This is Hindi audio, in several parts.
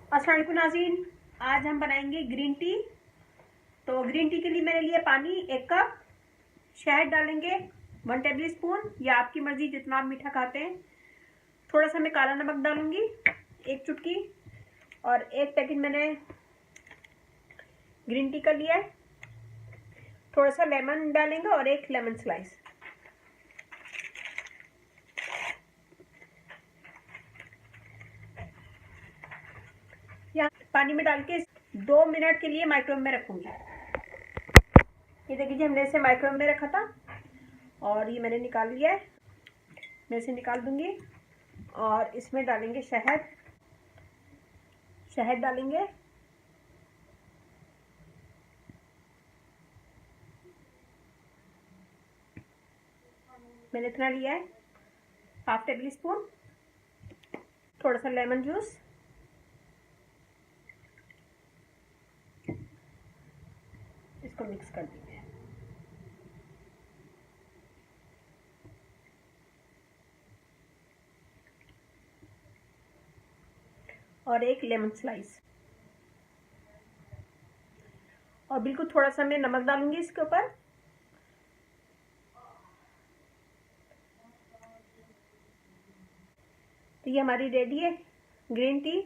अस्सलाम वालेकुम नाज़रीन, आज हम बनाएंगे ग्रीन टी। तो ग्रीन टी के लिए मैंने लिया पानी 1 कप, शहद डालेंगे 1 टेबल स्पून या आपकी मर्जी जितना आप मीठा खाते हैं। थोड़ा सा मैं काला नमक डालूंगी 1 चुटकी, और 1 पैकेट मैंने ग्रीन टी का लिया है। थोड़ा सा लेमन डालेंगे और 1 लेमन स्लाइस। या पानी में डाल के 2 मिनट के लिए माइक्रोवेव में रखूंगी। ये देखिए, हमने इसे माइक्रोवेव में रखा था और ये मैंने निकाल लिया है। मैं इसे निकाल दूंगी और इसमें डालेंगे शहद डालेंगे। मैंने इतना लिया है, 1/2 टेबल स्पून। थोड़ा सा लेमन जूस, इसको मिक्स कर देंगे। और 1 लेमन स्लाइस, और बिल्कुल थोड़ा सा मैं नमक डालूंगी इसके ऊपर। तो ये हमारी रेडी है ग्रीन टी।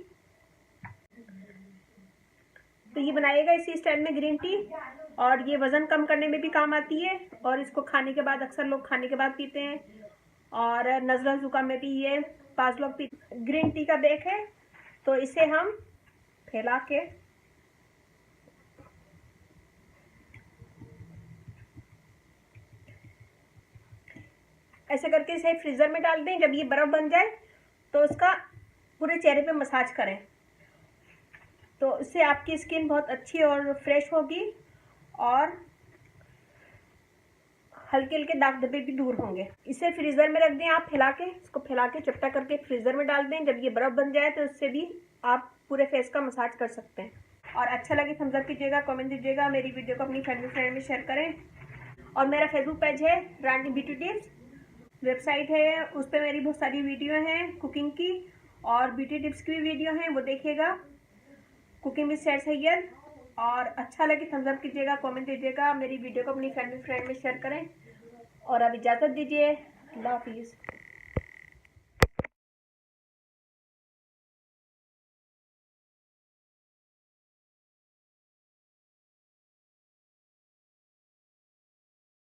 तो ये बनाएगा इसी स्टाइल में ग्रीन टी, और ये वज़न कम करने में भी काम आती है, और इसको खाने के बाद अक्सर लोग खाने के बाद पीते हैं, और नज़ला ज़ुकाम में भी ये 5 लोग पीते। ग्रीन टी का बैग है, तो इसे हम फैला के ऐसे करके इसे फ्रीज़र में डाल दें। जब ये बर्फ़ बन जाए तो उसका पूरे चेहरे पे मसाज करें, तो इससे आपकी स्किन बहुत अच्छी और फ्रेश होगी, और हल्के हल्के दाग धब्बे भी दूर होंगे। इसे फ्रीज़र में रख दें आप, इसको फैला के चपटा करके फ्रीज़र में डाल दें। जब ये बर्फ़ बन जाए तो इससे भी आप पूरे फेस का मसाज कर सकते हैं। और अच्छा लगे थम्स अप कीजिएगा, कमेंट दीजिएगा, मेरी वीडियो को अपनी फैमिली फ्रेंड में शेयर करें। और मेरा फेसबुक पेज है रानी ब्यूटी टिप्स, वेबसाइट है, उस पर मेरी बहुत सारी वीडियो हैं कुकिंग की, और ब्यूटी टिप्स की भी वीडियो हैं, वो देखिएगा। Cooking with sad Syed. और अच्छा लगे थम्स अप कीजिएगा, कमेंट दीजिएगा, मेरी वीडियो को अपनी फैमिली फ्रेंड में शेयर करें। और अब इजाज़त दीजिए, अल्लाह हाफिज़।